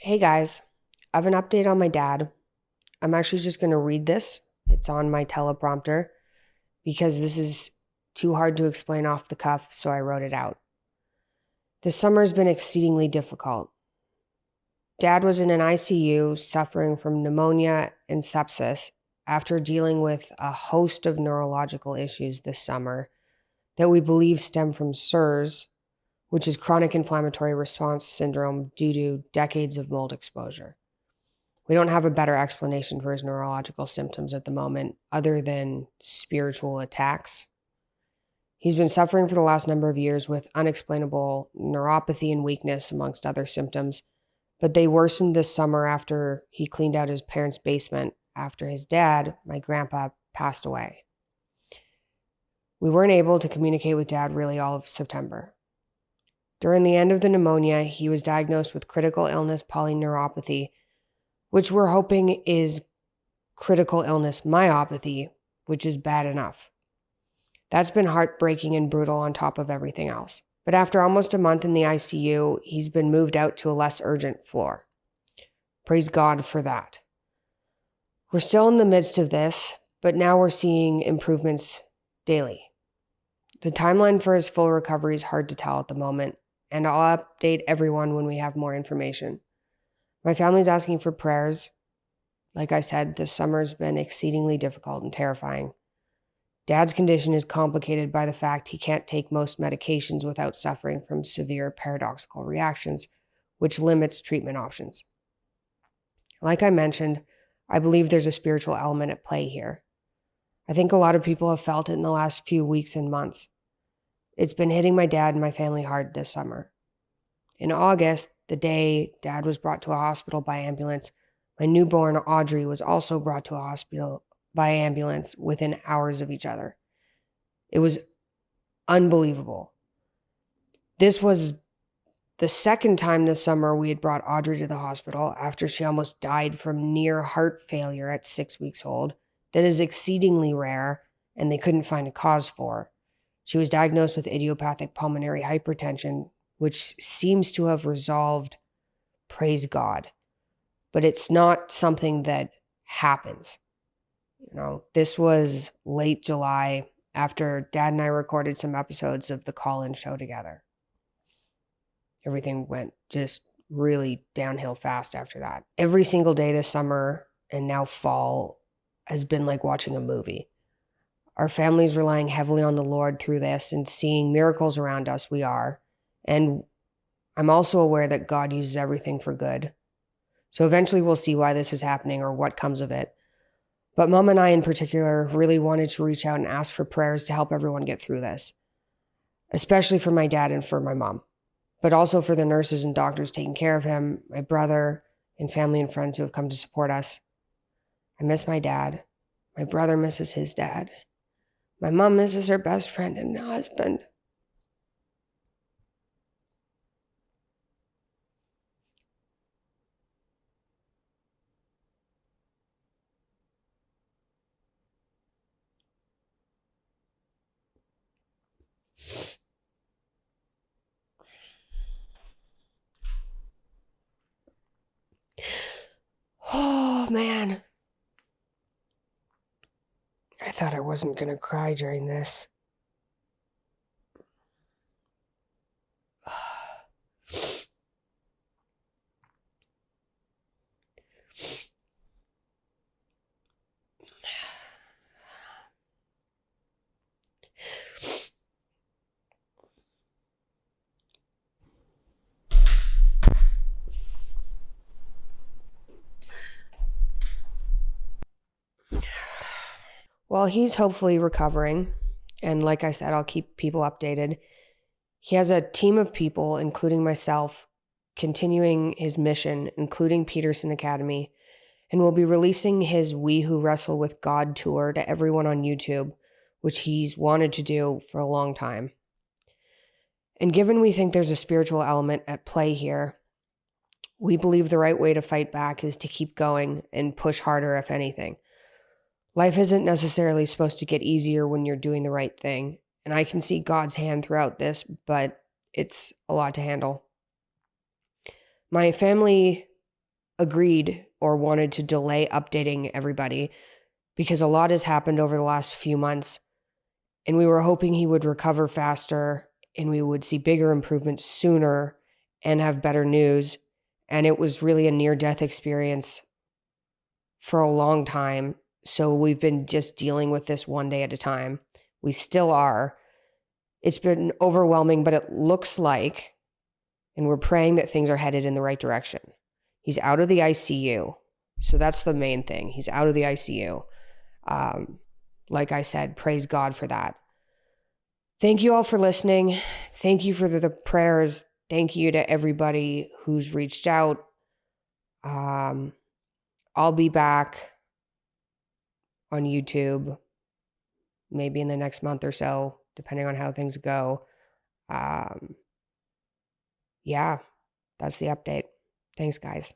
Hey guys, I have an update on my dad. I'm actually just going to read this. It's on my teleprompter because this is too hard to explain off the cuff, so I wrote it out. This summer's been exceedingly difficult. Dad was in an ICU suffering from pneumonia and sepsis after dealing with a host of neurological issues this summer that we believe stem from CIRS, which is chronic inflammatory response syndrome due to decades of mold exposure. We don't have a better explanation for his neurological symptoms at the moment other than spiritual attacks. He's been suffering for the last number of years with unexplainable neuropathy and weakness, amongst other symptoms, but they worsened this summer after he cleaned out his parents' basement after his dad, my grandpa, passed away. We weren't able to communicate with Dad really all of September. During the end of the pneumonia, he was diagnosed with critical illness polyneuropathy, which we're hoping is critical illness myopathy, which is bad enough. That's been heartbreaking and brutal on top of everything else. But after almost a month in the ICU, he's been moved out to a less urgent floor. Praise God for that. We're still in the midst of this, but now we're seeing improvements daily. The timeline for his full recovery is hard to tell at the moment, and I'll update everyone when we have more information. My family's asking for prayers. Like I said, this summer's been exceedingly difficult and terrifying. Dad's condition is complicated by the fact he can't take most medications without suffering from severe paradoxical reactions, which limits treatment options. Like I mentioned, I believe there's a spiritual element at play here. I think a lot of people have felt it in the last few weeks and months. It's been hitting my dad and my family hard this summer. In August, the day Dad was brought to a hospital by ambulance, my newborn Audrey was also brought to a hospital by ambulance within hours of each other. It was unbelievable. This was the second time this summer we had brought Audrey to the hospital after she almost died from near heart failure at 6 weeks old. That is exceedingly rare, and they couldn't find a cause for. She was diagnosed with idiopathic pulmonary hypertension, which seems to have resolved, praise God. But it's not something that happens. This was late July after Dad and I recorded some episodes of the call-in show together. Everything went just really downhill fast after that. Every single day this summer and now fall has been like watching a movie. Our family's relying heavily on the Lord through this and seeing miracles around us. We are. And I'm also aware that God uses everything for good. So eventually we'll see why this is happening or what comes of it. But Mom and I in particular really wanted to reach out and ask for prayers to help everyone get through this, especially for my dad and for my mom, but also for the nurses and doctors taking care of him, my brother, and family and friends who have come to support us. I miss my dad. My brother misses his dad. My mom misses her best friend and husband. Oh, man. I thought I wasn't going to cry during this. Well, he's hopefully recovering. And like I said, I'll keep people updated. He has a team of people, including myself, continuing his mission, including Peterson Academy, and will be releasing his We Who Wrestle with God tour to everyone on YouTube, which he's wanted to do for a long time. And given we think there's a spiritual element at play here, we believe the right way to fight back is to keep going and push harder, if anything. Life isn't necessarily supposed to get easier when you're doing the right thing, and I can see God's hand throughout this, but it's a lot to handle. My family agreed or wanted to delay updating everybody because a lot has happened over the last few months, and we were hoping he would recover faster and we would see bigger improvements sooner and have better news. And it was really a near-death experience for a long time. So we've been just dealing with this one day at a time. We still are. It's been overwhelming, but it looks like, and we're praying that things are headed in the right direction. He's out of the ICU. So that's the main thing. He's out of the ICU. Like I said, praise God for that. Thank you all for listening. Thank you for the prayers. Thank you to everybody who's reached out. I'll be back on YouTube maybe in the next month or so, depending on how things go. Yeah, that's the update. Thanks, guys.